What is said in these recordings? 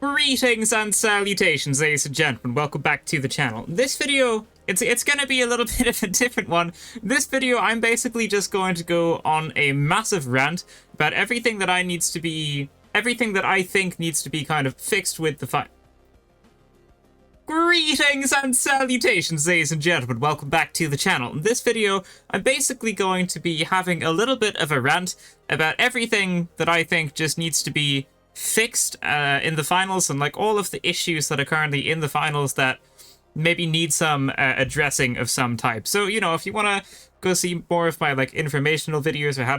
Greetings and salutations, ladies and gentlemen. Welcome back to the channel. This video, it's gonna be a little bit of a different one. This video, I'm basically just going to go on a massive rant about everything that I think needs to be kind of fixed with the fight. Greetings and salutations, ladies and gentlemen. Welcome back to the channel. In this video, I'm basically going to be having a little bit of a rant about everything that I think just needs to be fixed in the finals, and like all of the issues that are currently in the finals that maybe need some addressing of some type. So, you know, if you want to go see more of my like informational videos or how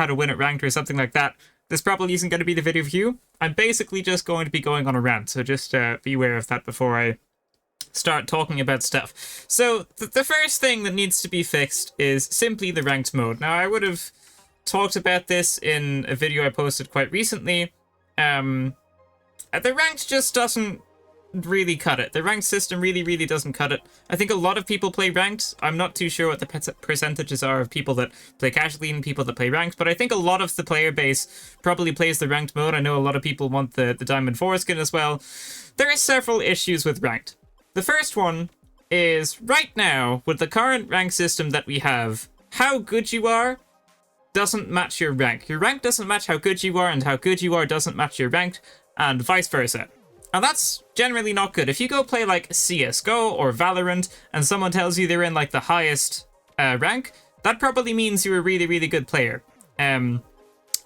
to win it ranked or something like that, this probably isn't going to be the video for you. I'm basically just going to be going on a rant, so just be aware of that before I start talking about stuff. So the first thing that needs to be fixed is simply the ranked mode. Now, I would have talked about this in a video I posted quite recently. The ranked just doesn't really cut it. The ranked system really doesn't cut it. I think a lot of people play ranked. I'm not too sure what the percentages are of people that play casually and people that play ranked, but I think a lot of the player base probably plays the ranked mode. I know a lot of people want the Diamond 4 skin as well. There are several issues with ranked. The first one is, right now, with the current rank system that we have, how good you are doesn't match your rank. Your rank doesn't match how good you are, and how good you are doesn't match your rank, and vice versa. And that's generally not good. If you go play like CSGO or Valorant, and someone tells you they're in like the highest rank, that probably means you're a really good player. And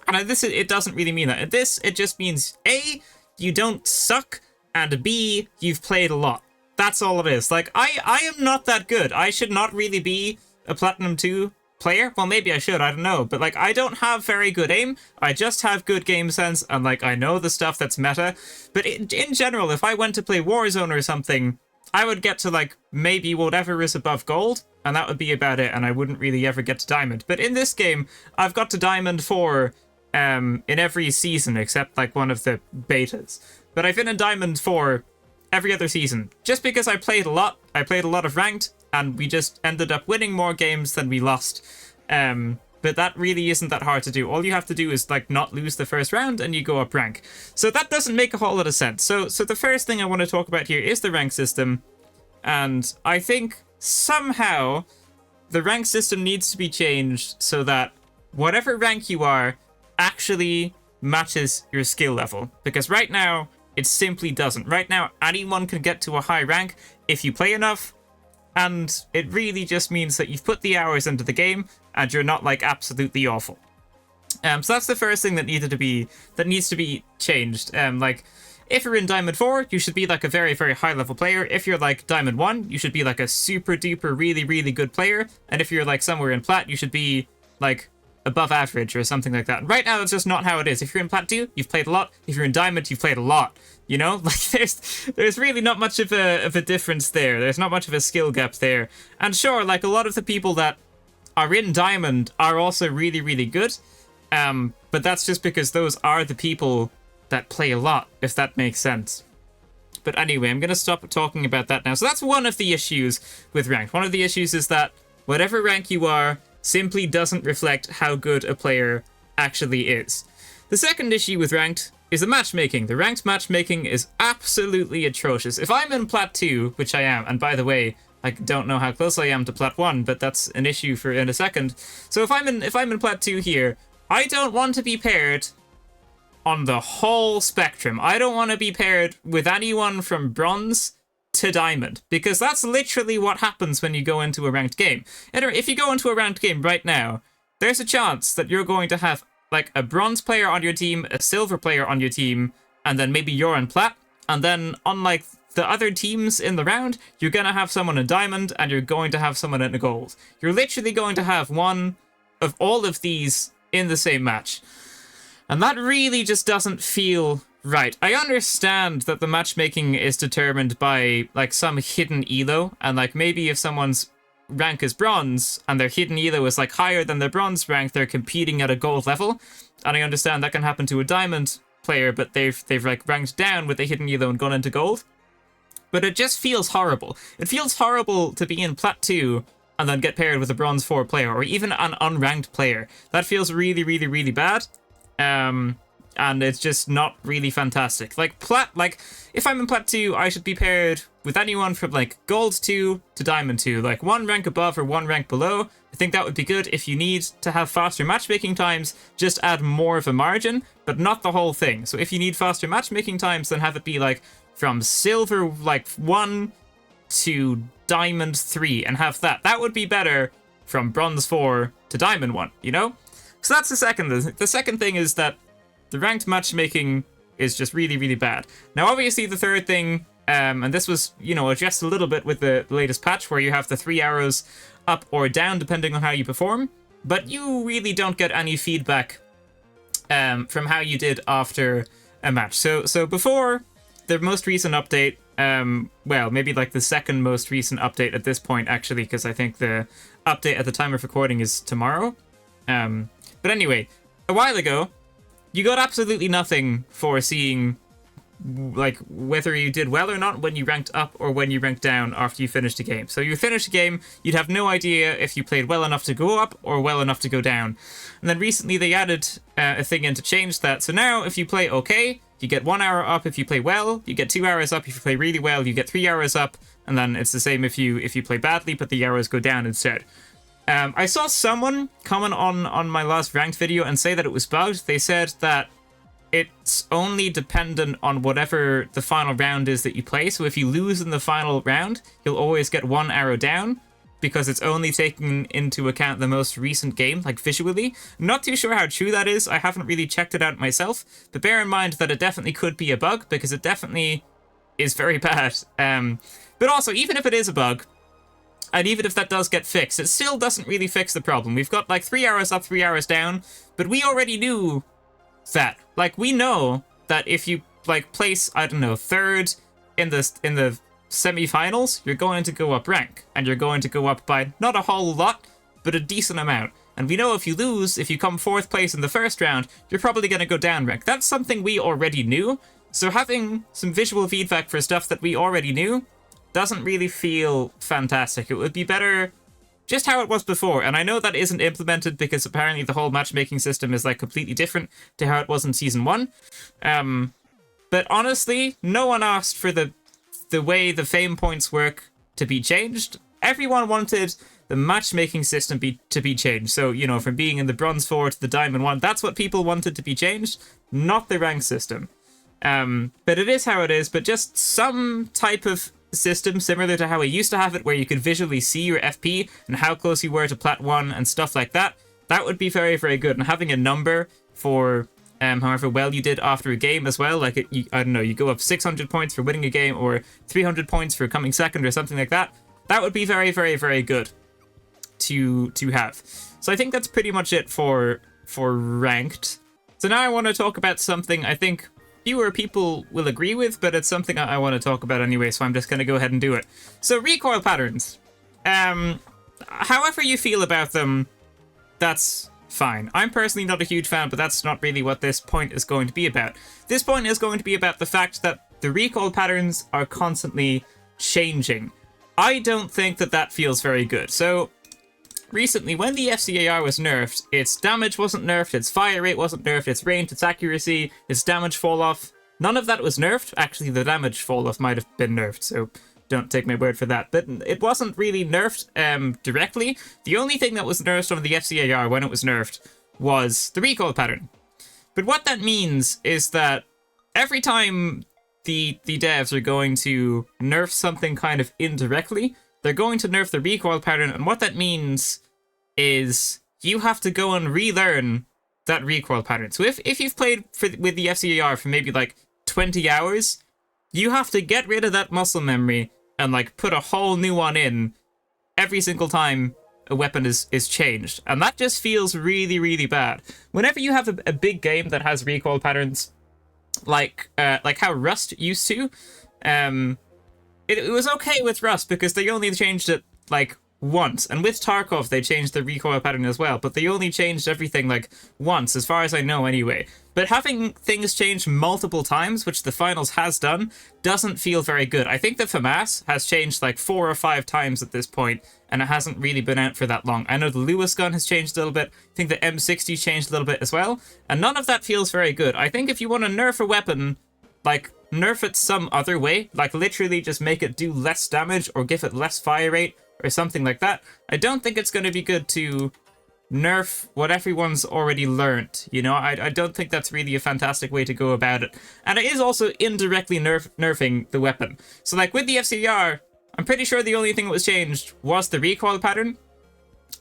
it doesn't really mean that. It just means A, you don't suck, and B, you've played a lot. That's all it is. Like, I am not that good. I should not really be a Platinum 2 player. Well, maybe I should, I don't know, but like, I don't have very good aim. I just have good game sense, and like, I know the stuff that's meta. But in general, if I went to play Warzone or something, I would get to like maybe whatever is above gold, and that would be about it, and I wouldn't really ever get to diamond. But in this game, I've got to diamond 4 in every season except like one of the betas. But I've been in diamond 4 every other season, just because I played a lot. I played a lot of ranked, and we just ended up winning more games than we lost. But that really isn't that hard to do. All you have to do is like not lose the first round and you go up rank. So that doesn't make a whole lot of sense. So the first thing I want to talk about here is the rank system. And I think somehow the rank system needs to be changed so that whatever rank you are actually matches your skill level. Because right now, it simply doesn't. Right now, anyone can get to a high rank if you play enough. And it really just means that you've put the hours into the game and you're not like absolutely awful. So that's the first thing that needs to be changed. Like, if you're in Diamond 4, you should be like a very high level player. If you're like Diamond 1, you should be like a super duper really good player. And if you're like somewhere in Plat, you should be like above average or something like that. Right now, that's just not how it is. If you're in Plat 2, you've played a lot. If you're in Diamond, you've played a lot. You know, like there's really not much of a difference there. There's not much of a skill gap there. And sure, like a lot of the people that are in Diamond are also really good. But that's just because those are the people that play a lot, if that makes sense. But anyway, I'm going to stop talking about that now. So that's one of the issues with ranked. One of the issues is that whatever rank you are simply doesn't reflect how good a player actually is. The second issue with ranked is the matchmaking. The ranked matchmaking is absolutely atrocious. If I'm in Plat 2, which I am, and by the way, I don't know how close I am to Plat 1, but that's an issue for in a second. So if I'm in Plat 2 here, I don't want to be paired on the whole spectrum. I don't want to be paired with anyone from bronze to diamond, because that's literally what happens when you go into a ranked game. And if you go into a ranked game right now, there's a chance that you're going to have like a bronze player on your team, a silver player on your team, and then maybe you're in plat, and then unlike the other teams in the round, you're going to have someone in diamond, and you're going to have someone in a gold. You're literally going to have one of all of these in the same match. And that really just doesn't feel right. I understand that the matchmaking is determined by like some hidden elo, and like maybe if someone's rank is bronze and their hidden elo is like higher than their bronze rank, they're competing at a gold level. And I understand that can happen to a diamond player, but they've like ranked down with the hidden elo and gone into gold. But it just feels horrible. It feels horrible to be in Plat 2 and then get paired with a bronze 4 player, or even an unranked player. That feels really bad. and it's just not really fantastic. Like if I'm in Plat 2, I should be paired with anyone from like Gold 2 to Diamond 2, like one rank above or one rank below. I think that would be good. If you need to have faster matchmaking times, just add more of a margin, but not the whole thing. So if you need faster matchmaking times, then have it be like from Silver like 1 to Diamond 3 and have that. That would be better from Bronze 4 to Diamond 1, you know? So that's the second. The second thing is that the ranked matchmaking is just really, really bad. Now, obviously, the third thing, and this was, you know, addressed a little bit with the latest patch where you have the 3 arrows up or down depending on how you perform, but you really don't get any feedback from how you did after a match. So before the most recent update, well, maybe like the second most recent update at this point, actually, because I think the update at the time of recording is tomorrow. But anyway, a while ago, you got absolutely nothing for seeing like whether you did well or not when you ranked up or when you ranked down after you finished a game. So you finished a game, you'd have no idea if you played well enough to go up or well enough to go down. And then recently they added a thing in to change that. So now if you play okay, you get 1 hour up if you play well, you get 2 hours up if you play really well, you get 3 hours up, and then it's the same if you play badly, but the arrows go down instead. I saw someone comment on my last ranked video and say that it was bugged. They said that it's only dependent on whatever the final round is that you play. So if you lose in the final round, you'll always get 1 arrow down because it's only taking into account the most recent game, like visually. I'm not too sure how true that is. I haven't really checked it out myself, but bear in mind that it definitely could be a bug because it definitely is very bad. But also, even if it is a bug, and even if that does get fixed, it still doesn't really fix the problem. We've got like 3 hours up, 3 hours down, but we already knew that. Like, we know that if you like place, I don't know, third in the semi-finals, you're going to go up rank, and you're going to go up by not a whole lot, but a decent amount. And we know if you lose, if you come 4th place in the first round, you're probably going to go down rank. That's something we already knew. So having some visual feedback for stuff that we already knew doesn't really feel fantastic. It would be better just how it was before. And I know that isn't implemented because apparently the whole matchmaking system is like completely different to how it was in Season 1. But honestly, no one asked for the way the fame points work to be changed. Everyone wanted the matchmaking system to be changed. So, you know, from being in the Bronze 4 to the Diamond 1, that's what people wanted to be changed, not the rank system. But it is how it is, but just some type of system similar to how we used to have it, where you could visually see your FP and how close you were to Plat 1 and stuff like that, that would be very, very good. And having a number for however well you did after a game as well, like I don't know, you go up 600 points for winning a game or 300 points for coming second or something like that, that would be very, very, very good to have. So I think that's pretty much it for ranked. So now I want to talk about something I think fewer people will agree with, but it's something I want to talk about anyway, so I'm just going to go ahead and do it. So recoil patterns. However you feel about them, that's fine. I'm personally not a huge fan, but that's not really what this point is going to be about. This point is going to be about the fact that the recoil patterns are constantly changing. I don't think that that feels very good. So recently, when the FCAR was nerfed, its damage wasn't nerfed, its fire rate wasn't nerfed, its range, its accuracy, its damage fall-off. None of that was nerfed. Actually, the damage fall-off might have been nerfed, so don't take my word for that. But it wasn't really nerfed directly. The only thing that was nerfed on the FCAR when it was nerfed was the recoil pattern. But what that means is that every time the devs are going to nerf something kind of indirectly, they're going to nerf the recoil pattern, and what that means is you have to go and relearn that recoil pattern. So if you've played with the FCAR for maybe like 20 hours, you have to get rid of that muscle memory and like put a whole new one in every single time a weapon is changed. And that just feels really, really bad. Whenever you have a big game that has recoil patterns, like how Rust used to, it was okay with Rust because they only changed it like once. And with Tarkov, they changed the recoil pattern as well, but they only changed everything like once, as far as I know anyway. But having things change multiple times, which the finals has done, doesn't feel very good. I think the FAMAS has changed like 4 or 5 times at this point, and it hasn't really been out for that long. I know the Lewis gun has changed a little bit. I think the M60 changed a little bit as well, and none of that feels very good. I think if you want to nerf a weapon, like, nerf it some other way, like literally just make it do less damage or give it less fire rate or something like that. I don't think it's going to be good to nerf what everyone's already learned, you know? I don't think that's really a fantastic way to go about it. And it is also indirectly nerfing the weapon. So like with the FCR, I'm pretty sure the only thing that was changed was the recoil pattern.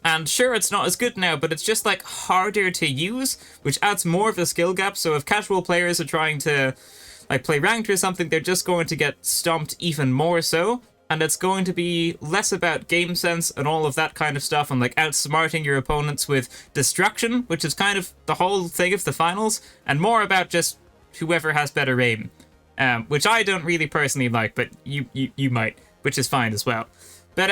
And sure, it's not as good now, but it's just like harder to use, which adds more of a skill gap. So if casual players are trying to like play ranked or something, they're just going to get stomped even more so. And it's going to be less about game sense and all of that kind of stuff, and like outsmarting your opponents with destruction, which is kind of the whole thing of the finals, and more about just whoever has better aim, which I don't really personally like, but you might, which is fine as well. But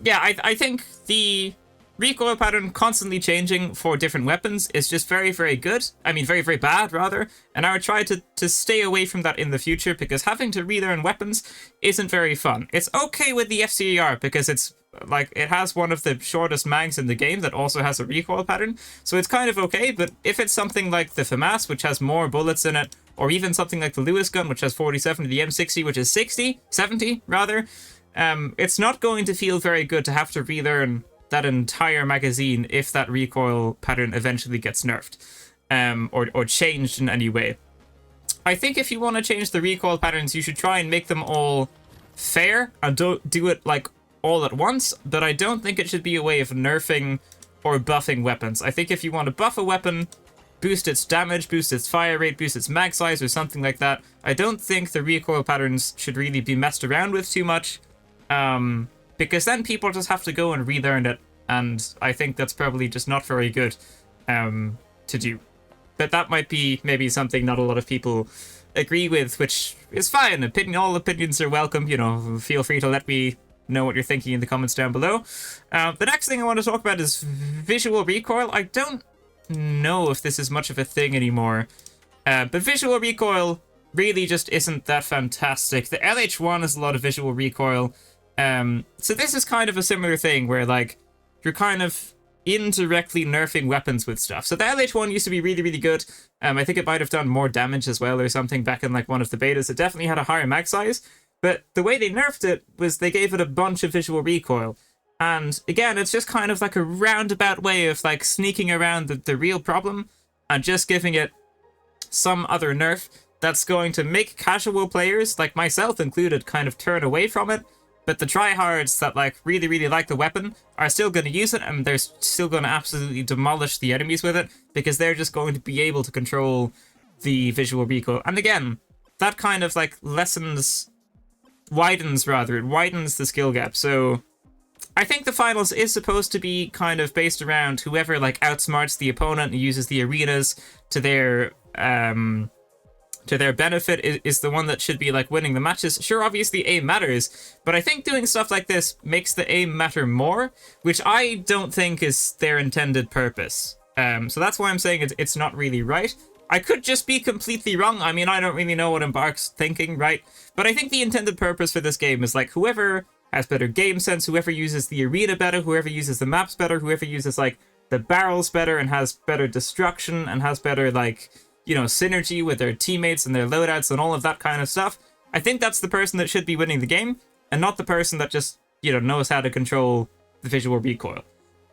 yeah, I think the recoil pattern constantly changing for different weapons is just very, very good. I mean, very, very bad, rather. And I would try to stay away from that in the future, because having to relearn weapons isn't very fun. It's okay with the FCER, because it's, like, it has one of the shortest mags in the game that also has a recoil pattern, so it's kind of okay. But if it's something like the FAMAS, which has more bullets in it, or even something like the Lewis gun, which has 47, the M60, which is 70, rather, it's not going to feel very good to have to relearn that entire magazine if that recoil pattern eventually gets nerfed, or changed in any way. I think if you want to change the recoil patterns, you should try and make them all fair, and don't do it like all at once, but I don't think it should be a way of nerfing or buffing weapons. I think if you want to buff a weapon, boost its damage, boost its fire rate, boost its mag size, or something like that, I don't think the recoil patterns should really be messed around with too much. Because then people just have to go and relearn it, and I think that's probably just not very good to do. But that might be maybe something not a lot of people agree with, which is fine. All opinions are welcome, you know, feel free to let me know what you're thinking in the comments down below. The next thing I want to talk about is visual recoil. I don't know if this is much of a thing anymore, but visual recoil really just isn't that fantastic. The LH1 has a lot of visual recoil. So this is kind of a similar thing where, like, you're kind of indirectly nerfing weapons with stuff. So the LH1 used to be really, really good. I think it might have done more damage as well or something back in, like, one of the betas. It definitely had a higher mag size, but the way they nerfed it was they gave it a bunch of visual recoil. And again, it's just kind of like a roundabout way of, like, sneaking around the real problem and just giving it some other nerf that's going to make casual players, like myself included, kind of turn away from it. But the tryhards that, like, really, really like the weapon are still going to use it, and they're still going to absolutely demolish the enemies with it, because they're just going to be able to control the visual recoil. And again, that kind of, like, widens the skill gap. So I think the finals is supposed to be kind of based around whoever, like, outsmarts the opponent and uses the arenas to their benefit is the one that should be, like, winning the matches. Sure, obviously aim matters, but I think doing stuff like this makes the aim matter more, which I don't think is their intended purpose. So that's why I'm saying it's not really right. I could just be completely wrong. I mean, I don't really know what Embark's thinking, right? But I think the intended purpose for this game is, like, whoever has better game sense, whoever uses the arena better, whoever uses the maps better, whoever uses, like, the barrels better and has better destruction and has better, like, you know, synergy with their teammates and their loadouts and all of that kind of stuff. I think that's the person that should be winning the game, and not the person that just, you know, knows how to control the visual recoil.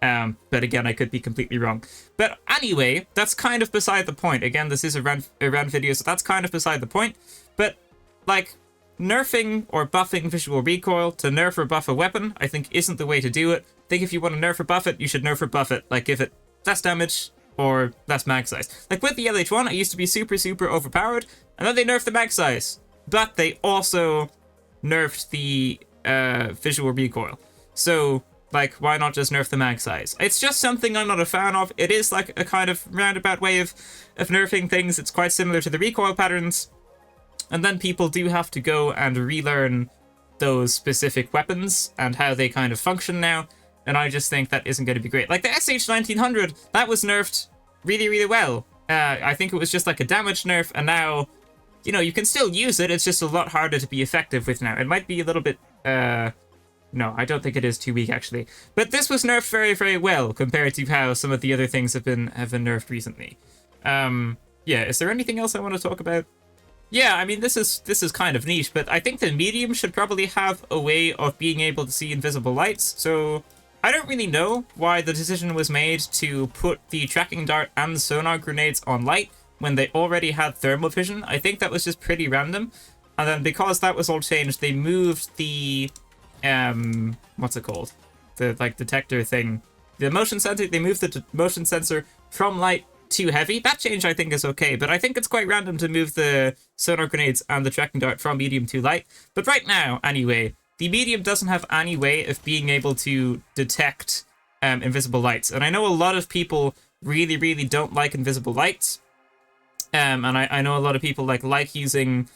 But again, I could be completely wrong. But anyway, that's kind of beside the point. Again, this is a rant video, so that's kind of beside the point. But, like, nerfing or buffing visual recoil to nerf or buff a weapon, I think isn't the way to do it. I think if you want to nerf or buff it, you should nerf or buff it. Like, give it less damage, or less mag size. Like with the LH1, it used to be super, super overpowered, and then they nerfed the mag size. But they also nerfed the visual recoil. So, like, why not just nerf the mag size? It's just something I'm not a fan of. It is, like, a kind of roundabout way of nerfing things. It's quite similar to the recoil patterns. And then people do have to go and relearn those specific weapons and how they kind of function now, and I just think that isn't going to be great. Like the SH-1900, that was nerfed really, really well. I think it was just like a damage nerf, and now, you know, you can still use it, it's just a lot harder to be effective with now. It might be a little bit, no, I don't think it is too weak, actually. But this was nerfed very, very well compared to how some of the other things have been nerfed recently. Yeah, is there anything else I want to talk about? Yeah, I mean, this is kind of niche, but I think the medium should probably have a way of being able to see invisible lights. So I don't really know why the decision was made to put the tracking dart and sonar grenades on light when they already had thermal vision. I think that was just pretty random. And then because that was all changed, they moved the what's it called? The like detector thing. The motion sensor, they moved the motion sensor from light to heavy. That change I think is okay, but I think it's quite random to move the sonar grenades and the tracking dart from medium to light. But right now, anyway, the medium doesn't have any way of being able to detect invisible lights. And I know a lot of people really, really don't like invisible lights. And I know a lot of people like using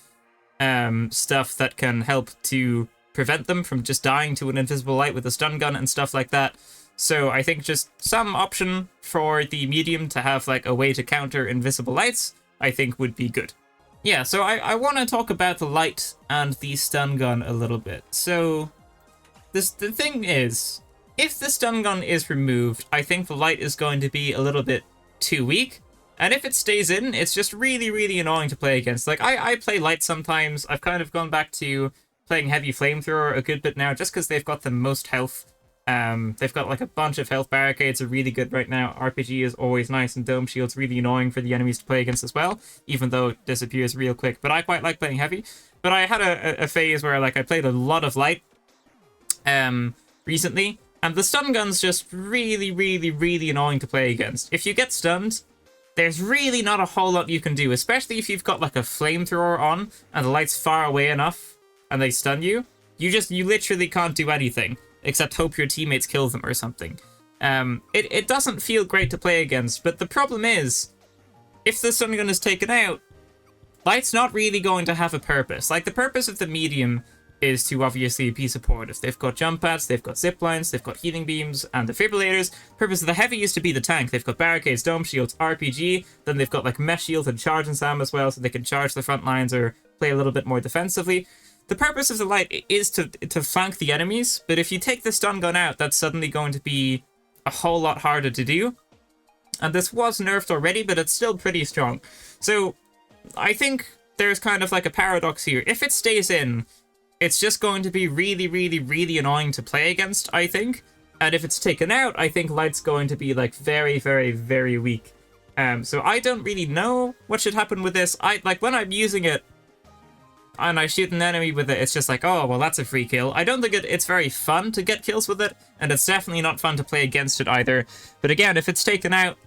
stuff that can help to prevent them from just dying to an invisible light with a stun gun and stuff like that. So I think just some option for the medium to have like a way to counter invisible lights, I think would be good. Yeah, so I want to talk about the light and the stun gun a little bit. So the thing is, if the stun gun is removed, I think the light is going to be a little bit too weak. And if it stays in, it's just really, really annoying to play against. Like, I play light sometimes. I've kind of gone back to playing heavy flamethrower a good bit now, just because they've got the most health. They've got like a bunch of health barricades are really good right now. RPG is always nice, and Dome Shield's really annoying for the enemies to play against as well, even though it disappears real quick. But I quite like playing heavy. But I had a phase where like I played a lot of light recently, and the stun gun's just really, really, really annoying to play against. If you get stunned, there's really not a whole lot you can do, especially if you've got like a flamethrower on and the light's far away enough and they stun you. You literally can't do anything except hope your teammates kill them or something. It doesn't feel great to play against, but the problem is, if the stun gun is taken out, light's not really going to have a purpose. Like, the purpose of the medium is to obviously be supportive. They've got jump pads, they've got zip lines, they've got healing beams, and defibrillators. The purpose of the heavy is to be the tank. They've got barricades, dome shields, RPG, then they've got like mesh shields and charge and SAM as well, so they can charge the front lines or play a little bit more defensively. The purpose of the light is to flank the enemies, but if you take the stun gun out, that's suddenly going to be a whole lot harder to do. And this was nerfed already, but it's still pretty strong. So I think there's kind of like a paradox here. If it stays in, it's just going to be really, really, really annoying to play against, I think. And if it's taken out, I think light's going to be like very, very, very weak. So I don't really know what should happen with this. Like when I'm using it and I shoot an enemy with it, it's just like, oh, well, that's a free kill. I don't think it's very fun to get kills with it, and it's definitely not fun to play against it either. But again, if it's taken out,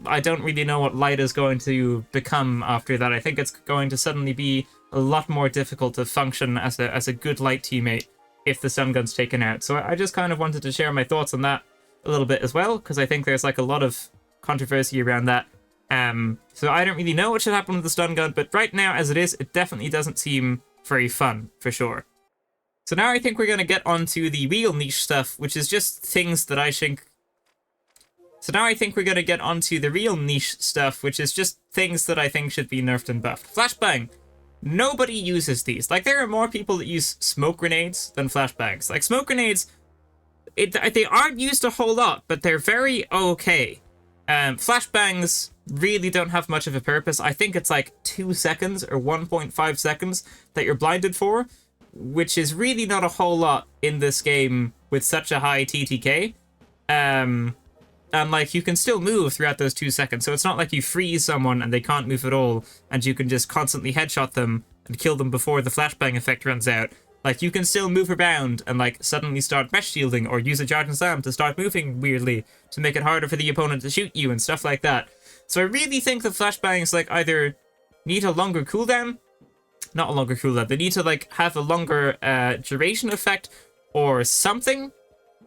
I don't really know what light is going to become after that. I think it's going to suddenly be a lot more difficult to function as a good light teammate if the stun gun's taken out. So I just kind of wanted to share my thoughts on that a little bit as well, because I think there's like a lot of controversy around that. So I don't really know what should happen with the stun gun, but right now, as it is, it definitely doesn't seem very fun, for sure. So now I think we're going to get onto the real niche stuff, which is just things that I think... So now I think we're going to get onto the real niche stuff, which is just things that I think should be nerfed and buffed. Flashbang. Nobody uses these. Like, there are more people that use smoke grenades than flashbangs. Like, smoke grenades, they aren't used a whole lot, but they're very okay. Flashbangs really don't have much of a purpose. I think it's like 2 seconds or 1.5 seconds that you're blinded for, which is really not a whole lot in this game with such a high TTK. And like, you can still move throughout those 2 seconds, so it's not like you freeze someone and they can't move at all, and you can just constantly headshot them and kill them before the flashbang effect runs out. Like, you can still move around and, like, suddenly start mesh shielding or use a charge and SAM to start moving weirdly to make it harder for the opponent to shoot you and stuff like that. So I really think that flashbangs, like, either need a longer cooldown, not a longer cooldown, they need to, like, have a longer duration effect or something,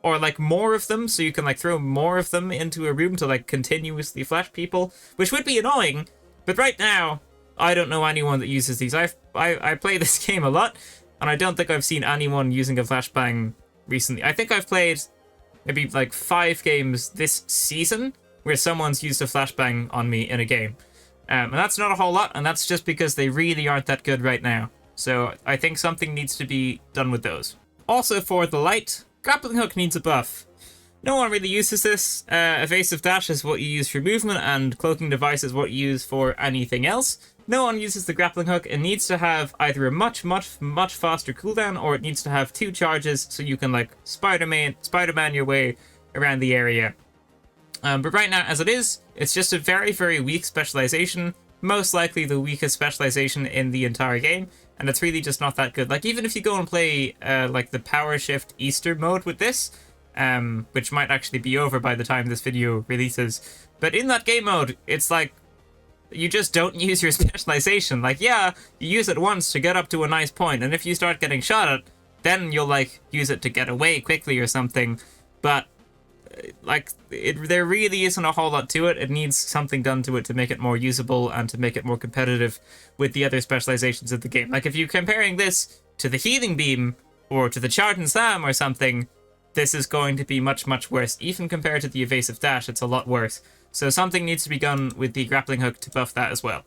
or, like, more of them, so you can, like, throw more of them into a room to, like, continuously flash people, which would be annoying, but right now, I don't know anyone that uses these. I play this game a lot, and I don't think I've seen anyone using a flashbang recently. I think I've played maybe like 5 games this season where someone's used a flashbang on me in a game. And that's not a whole lot, and that's just because they really aren't that good right now. So I think something needs to be done with those. Also for the light, grappling hook needs a buff. No one really uses this. Evasive dash is what you use for movement, and cloaking device is what you use for anything else. No one uses the grappling hook. It needs to have either a much faster cooldown, or it needs to have 2 charges so you can like Spider-Man your way around the area. But right now, as it is, it's just a very weak specialization, most likely the weakest specialization in the entire game, and it's really just not that good. Like, even if you go and play like the Power Shift Easter mode with this, which might actually be over by the time this video releases, but in that game mode, it's like, you just don't use your specialization. Like, yeah, you use it once to get up to a nice point, and if you start getting shot at, then you'll like use it to get away quickly or something, but like, there really isn't a whole lot to it. It needs something done to it to make it more usable and to make it more competitive with the other specializations of the game. Like, if you're comparing this to the Healing Beam or to the Charge and Slam or something, this is going to be much worse. Even compared to the Evasive Dash, it's a lot worse. So something needs to be done with the grappling hook to buff that as well.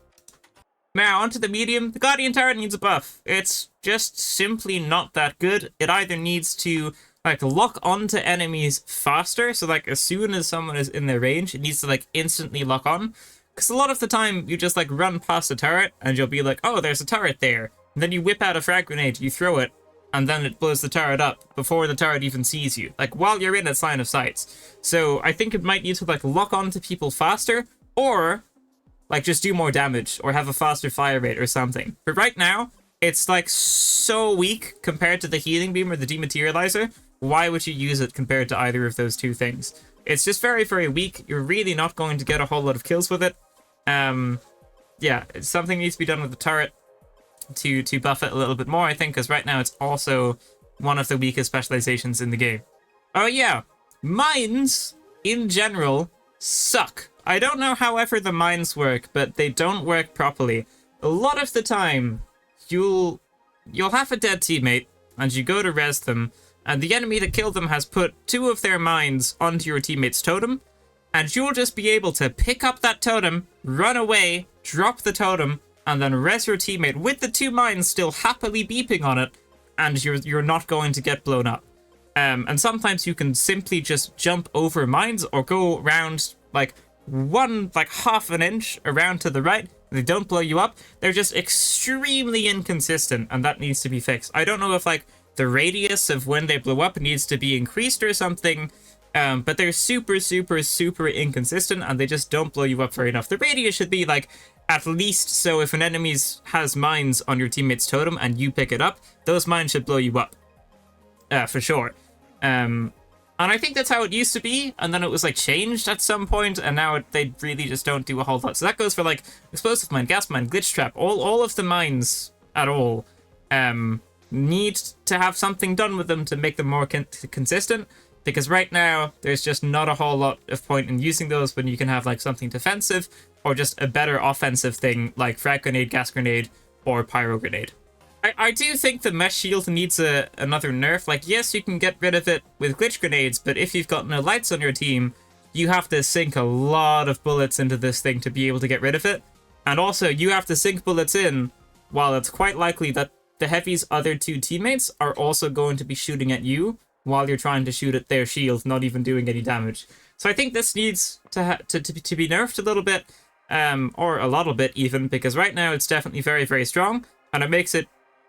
Now, onto the medium. The Guardian Turret needs a buff. It's just simply not that good. It either needs to like lock onto enemies faster, so like as soon as someone is in their range, it needs to like instantly lock on. Because a lot of the time, you just like run past a turret, and you'll be like, oh, there's a turret there. And then you whip out a frag grenade, you throw it, and then it blows the turret up before the turret even sees you, like while you're in its line of sight. So I think it might need to like lock onto people faster, or like just do more damage, or have a faster fire rate or something. But right now, it's like so weak compared to the Healing Beam or the Dematerializer. Why would you use it compared to either of those two things? It's just very weak. You're really not going to get a whole lot of kills with it. Yeah, something needs to be done with the turret to buff it a little bit more, I think, because right now it's also one of the weakest specializations in the game. Oh yeah, mines, in general, suck. I don't know however the mines work, but they don't work properly. A lot of the time, you'll have a dead teammate, and you go to res them, and the enemy that killed them has put 2 of their mines onto your teammate's totem, and you'll just be able to pick up that totem, run away, drop the totem, and then res your teammate with the 2 mines still happily beeping on it, and you're not going to get blown up. And sometimes you can simply just jump over mines or go around like half an inch around to the right. They don't blow you up. They're just extremely inconsistent, and that needs to be fixed. I don't know if like the radius of when they blow up needs to be increased or something, but they're super inconsistent, and they just don't blow you up very enough. The radius should be like at least, so if an enemy has mines on your teammate's totem and you pick it up, those mines should blow you up, for sure. And I think that's how it used to be, and then it was like changed at some point, and now they really just don't do a whole lot. So that goes for like explosive mine, gas mine, glitch trap, all of the mines at all. Need to have something done with them to make them more consistent, because right now there's just not a whole lot of point in using those when you can have like something defensive or just a better offensive thing like frag grenade, gas grenade, or pyro grenade. I do think the mesh shield needs another nerf. Like, yes, you can get rid of it with glitch grenades, but if you've got no lights on your team, you have to sink a lot of bullets into this thing to be able to get rid of it. And also, you have to sink bullets in while it's quite likely that the Heavy's other 2 teammates are also going to be shooting at you while you're trying to shoot at their shield, not even doing any damage. So I think this needs to be nerfed a little bit, or a lot bit even, because right now it's definitely very strong, and it makes it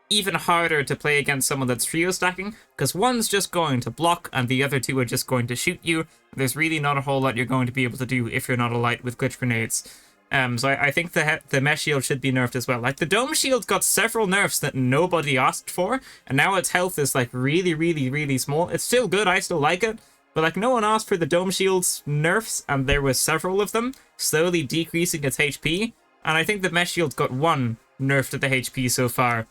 even harder to play against someone that's trio stacking, because one's just going to block and the other 2 are just going to shoot you. There's really not a whole lot you're going to be able to do if you're not a light with glitch grenades. So I think the mesh shield should be nerfed as well. Like, the dome shield got several nerfs that nobody asked for, and now its health is like really small. It's still good, I still like it, but like no one asked for the dome shield's nerfs, and there was several of them, slowly decreasing its HP, and I think the mesh shield got 1 nerf to the HP so far.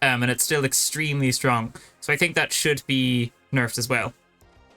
And it's still extremely strong. So I think that should be nerfed as well.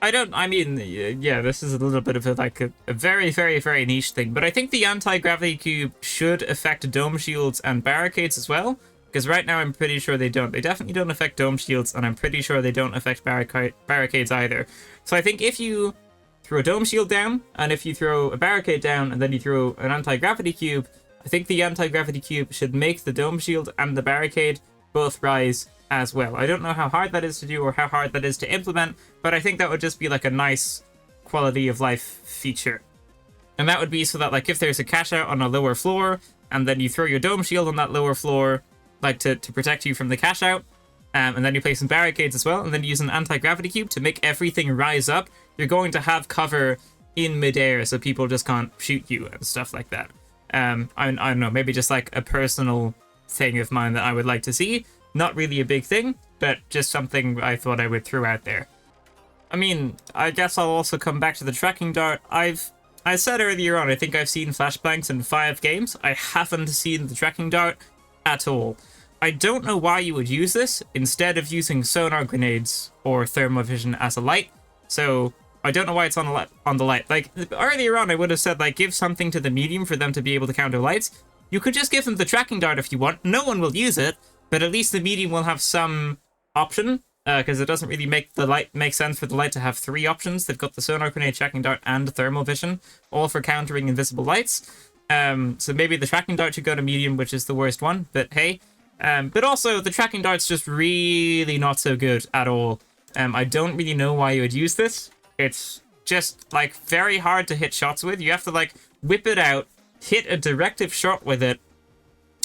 Yeah, this is a little bit of a very niche thing, but I think the anti-gravity cube should affect dome shields and barricades as well. Because right now I'm pretty sure they don't. They definitely don't affect dome shields, and I'm pretty sure they don't affect barricades either. So I think if you throw a dome shield down, and if you throw a barricade down, and then you throw an anti-gravity cube, I think the anti-gravity cube should make the dome shield and the barricade both rise as well. I don't know how hard that is to do or how hard that is to implement, but I think that would just be like a nice quality of life feature. And that would be so that, like, if there's a cash out on a lower floor, and then you throw your dome shield on that lower floor, like to protect you from the cash out, and then you place some barricades as well, and then you use an anti-gravity cube to make everything rise up, you're going to have cover in midair so people just can't shoot you and stuff like that. I don't know, maybe just like a personal thing of mine that I would like to see. Not really a big thing, but just something I thought I would throw out there. I mean, I guess I'll also come back to the tracking dart. I said earlier on, I think I've seen flashbangs in 5 games. I haven't seen the tracking dart at all. I don't know why you would use this instead of using sonar grenades or thermovision as a light. So I don't know why it's on the light. Like, earlier on, I would have said, like, give something to the medium for them to be able to counter lights. You could just give them the tracking dart if you want. No one will use it, but at least the medium will have some option, because it doesn't really make sense for the light to have 3 options. They've got the sonar grenade, tracking dart, and thermal vision, all for countering invisible lights. So maybe the tracking dart should go to medium, which is the worst one, but hey. But also, the tracking dart's just really not so good at all. I don't really know why you would use this. It's just, like, very hard to hit shots with. You have to, like, whip it out, hit a directive shot with it,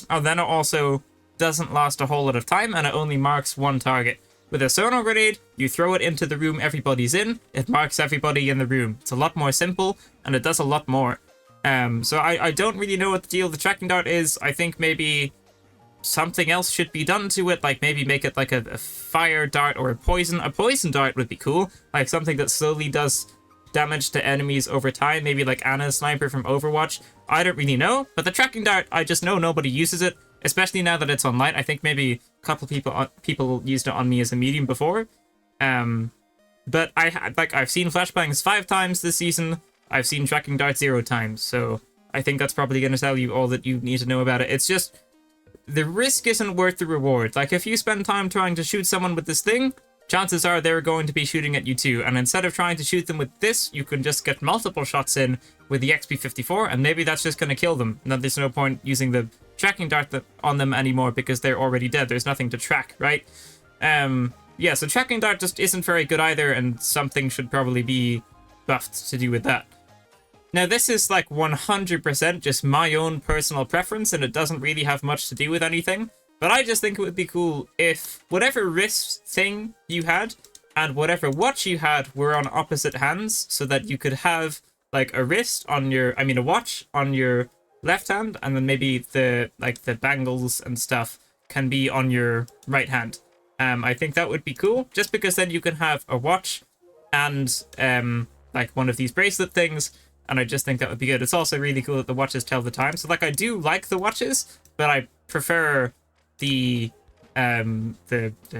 and then it also doesn't last a whole lot of time, and it only marks one target. With a sonar grenade, you throw it into the room everybody's in, it marks everybody in the room. It's a lot more simple, and it does a lot more. So I don't really know what the deal with the tracking dart is. I think maybe something else should be done to it, like maybe make it like a fire dart or a poison. A poison dart would be cool, like something that slowly does damage to enemies over time, maybe like Anna's sniper from Overwatch. I don't really know, but the tracking dart, I just know nobody uses it, especially now that it's on light. I think maybe a couple people used it on me as a medium before. But I've seen flashbangs 5 times this season. I've seen tracking darts 0 times, so I think that's probably going to tell you all that you need to know about it. It's just, the risk isn't worth the reward. Like, if you spend time trying to shoot someone with this thing, chances are they're going to be shooting at you too. And instead of trying to shoot them with this, you can just get multiple shots in with the XP54, and maybe that's just going to kill them. And then there's no point using the tracking dart on them anymore because they're already dead. There's nothing to track, right? Yeah, so tracking dart just isn't very good either, and something should probably be buffed to do with that. Now, this is like 100% just my own personal preference, and it doesn't really have much to do with anything. But I just think it would be cool if whatever wrist thing you had and whatever watch you had were on opposite hands, so that you could have like a watch on your left hand, and then maybe the bangles and stuff can be on your right hand. I think that would be cool, just because then you can have a watch and like one of these bracelet things. And I just think that would be good. It's also really cool that the watches tell the time. So, like, I do like the watches, but I prefer the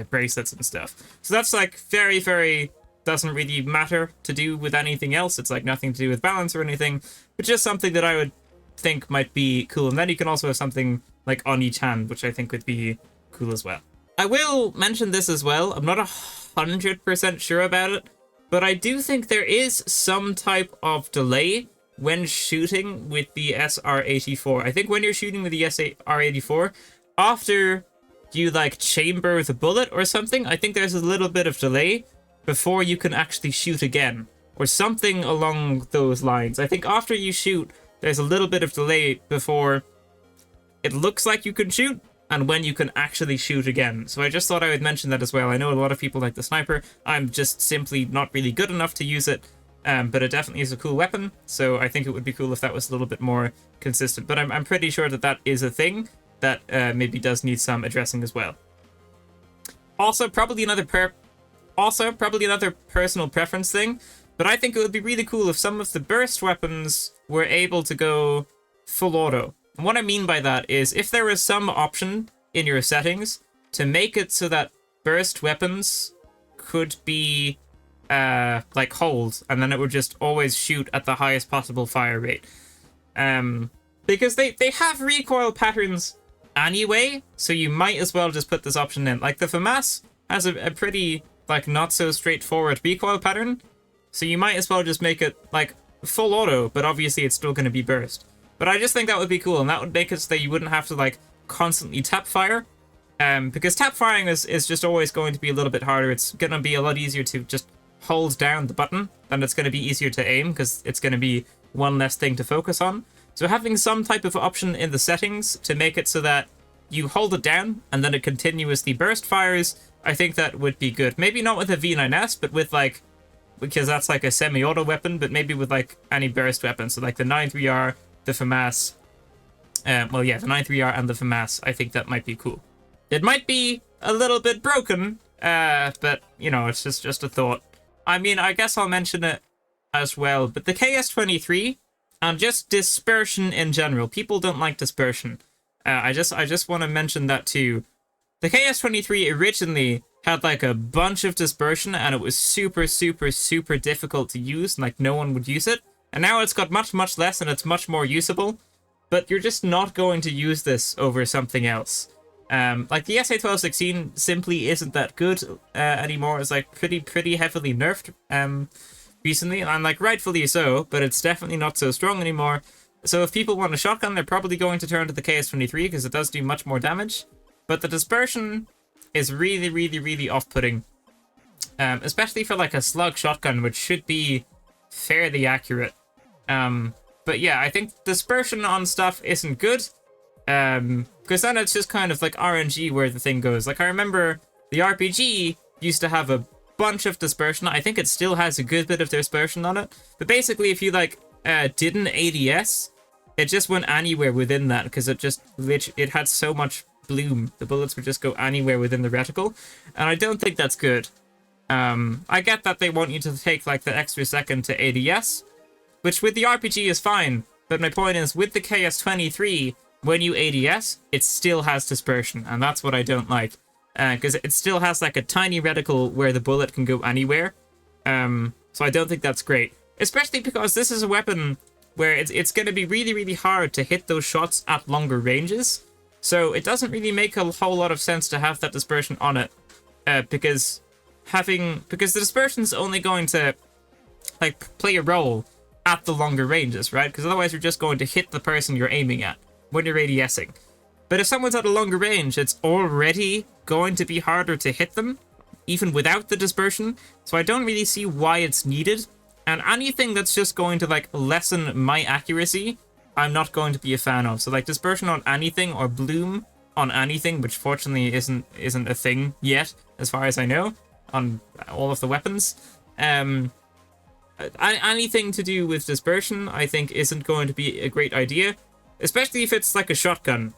bracelets and stuff. So that's, like, very, very doesn't really matter to do with anything else. It's, like, nothing to do with balance or anything, but just something that I would think might be cool. And then you can also have something, like, on each hand, which I think would be cool as well. I will mention this as well. I'm not 100% sure about it, but I do think there is some type of delay when shooting with the SR-84. I think when you're shooting with the SR-84, after you, like, chamber the bullet or something, I think there's a little bit of delay before you can actually shoot again, or something along those lines. I think after you shoot, there's a little bit of delay before it looks like you can shoot, and when you can actually shoot again. So I just thought I would mention that as well. I know a lot of people like the sniper. I'm just simply not really good enough to use it, but it definitely is a cool weapon, so I think it would be cool if that was a little bit more consistent. But I'm pretty sure that that is a thing that maybe does need some addressing as well. Also, probably another personal preference thing, but I think it would be really cool if some of the burst weapons were able to go full auto. And what I mean by that is, if there was some option in your settings to make it so that burst weapons could be like hold, and then it would just always shoot at the highest possible fire rate. Because they have recoil patterns anyway, so you might as well just put this option in. Like, the FAMAS has a pretty, like, not so straightforward recoil pattern, so you might as well just make it, like, full auto, but obviously it's still going to be burst. But I just think that would be cool, and that would make it so that you wouldn't have to, like, constantly tap fire. Because tap firing is just always going to be a little bit harder. It's going to be a lot easier to just hold down the button, and it's going to be easier to aim, because it's going to be one less thing to focus on. So having some type of option in the settings to make it so that you hold it down, and then it continuously burst fires, I think that would be good. Maybe not with a V9S, but with, like, because that's like a semi-auto weapon, but maybe with, like, any burst weapon. So, like, the 9.3R, the FAMAS, well, yeah, the 9.3R and the FAMAS, I think that might be cool. It might be a little bit broken, but, you know, it's just a thought. I mean, I guess I'll mention it as well, but the KS-23, and just dispersion in general. People don't like dispersion. I just want to mention that too. The KS-23 originally had like a bunch of dispersion, and it was super, super, super difficult to use, and like no one would use it. And now it's got much, much less, and it's much more usable. But you're just not going to use this over something else. Like the SA-1216 simply isn't that good anymore. It's like pretty heavily nerfed recently, and like rightfully so, but it's definitely not so strong anymore. So if people want a shotgun, they're probably going to turn to the KS-23 because it does do much more damage. But the dispersion is really, really, really off-putting. Especially for like a slug shotgun, which should be fairly accurate. But yeah, I think dispersion on stuff isn't good. Because then it's just kind of like RNG where the thing goes. Like, I remember the RPG used to have a bunch of dispersion. I think it still has a good bit of dispersion on it. But basically, if you, like, did an ADS, it just went anywhere within that, because it had so much bloom. The bullets would just go anywhere within the reticle. And I don't think that's good. I get that they want you to take, like, the extra second to ADS, which with the RPG is fine. But my point is, with the KS-23, when you ADS, it still has dispersion, and that's what I don't like. Because it still has like a tiny reticle where the bullet can go anywhere. So I don't think that's great. Especially because this is a weapon where it's going to be really, really hard to hit those shots at longer ranges. So it doesn't really make a whole lot of sense to have that dispersion on it. Because the dispersion is only going to like play a role at the longer ranges, right? Because otherwise you're just going to hit the person you're aiming at when you're ADSing. But if someone's at a longer range, it's already going to be harder to hit them, even without the dispersion. So I don't really see why it's needed. And anything that's just going to like lessen my accuracy, I'm not going to be a fan of. So like dispersion on anything or bloom on anything, which fortunately isn't a thing yet, as far as I know, on all of the weapons. Anything to do with dispersion, I think, isn't going to be a great idea, especially if it's like a shotgun.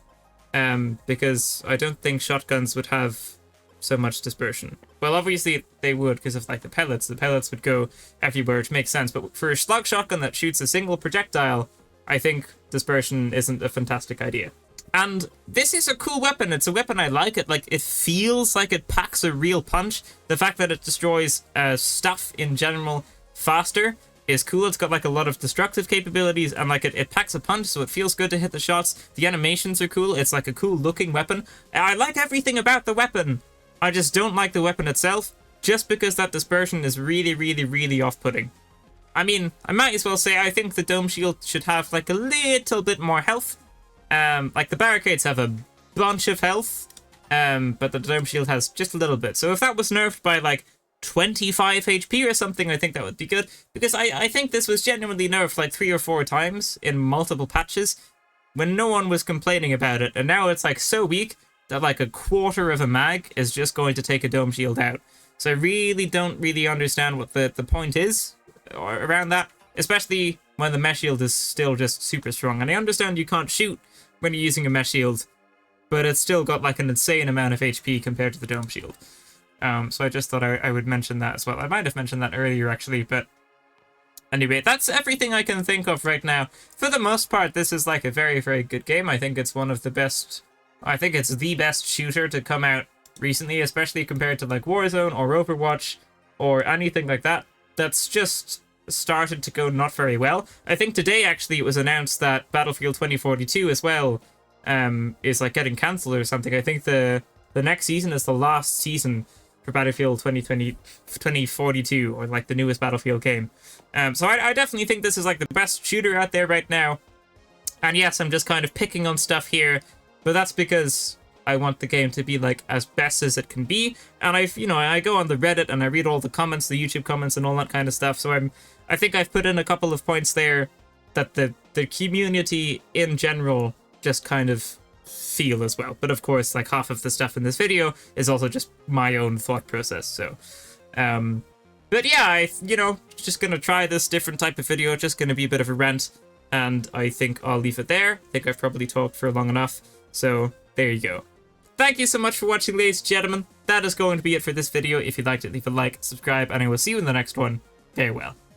Because I don't think shotguns would have so much dispersion. Well, obviously they would, because of like the pellets would go everywhere, which makes sense. But for a slug shotgun that shoots a single projectile, I think dispersion isn't a fantastic idea. And this is a cool weapon. It's a weapon I like. It feels like it packs a real punch. The fact that it destroys stuff in general faster is cool. It's got like a lot of destructive capabilities, and like it packs a punch, so it feels good to hit the shots. The animations are cool. It's like a cool looking weapon. I like everything about the weapon. I just don't like the weapon itself, just because that dispersion is really, really, really off-putting. I mean, I might as well say I think the dome shield should have like a little bit more health. Like the barricades have a bunch of health, but the dome shield has just a little bit. So if that was nerfed by like 25 HP or something, I think that would be good, because I think this was genuinely nerfed like 3 or 4 times in multiple patches when no one was complaining about it, and now it's like so weak that like a quarter of a mag is just going to take a dome shield out. So I really don't understand what the point is around that, especially when the mesh shield is still just super strong. And I understand you can't shoot when you're using a mesh shield, but it's still got like an insane amount of HP compared to the dome shield. So I just thought I would mention that as well. I might have mentioned that earlier, actually, but anyway, that's everything I can think of right now. For the most part, this is like a very, very good game. I think it's one of the best... I think it's the best shooter to come out recently, especially compared to like Warzone or Overwatch or anything like that. That's just started to go not very well. I think today, actually, it was announced that Battlefield 2042 as well is like getting cancelled or something. I think the next season is the last season for Battlefield 2042, or like the newest Battlefield game. So I definitely think this is like the best shooter out there right now. And yes, I'm just kind of picking on stuff here, but that's because I want the game to be like as best as it can be. And I go on the Reddit and I read all the comments, the YouTube comments and all that kind of stuff. So I think I've put in a couple of points there that the community in general just kind of feel as well. But of course, like half of the stuff in this video is also just my own thought process. So, but yeah, just gonna try this different type of video. Just gonna be a bit of a rant. And I think I'll leave it there. I think I've probably talked for long enough. So there you go. Thank you so much for watching, ladies and gentlemen. That is going to be it for this video. If you liked it, leave a like, subscribe, and I will see you in the next one. Farewell.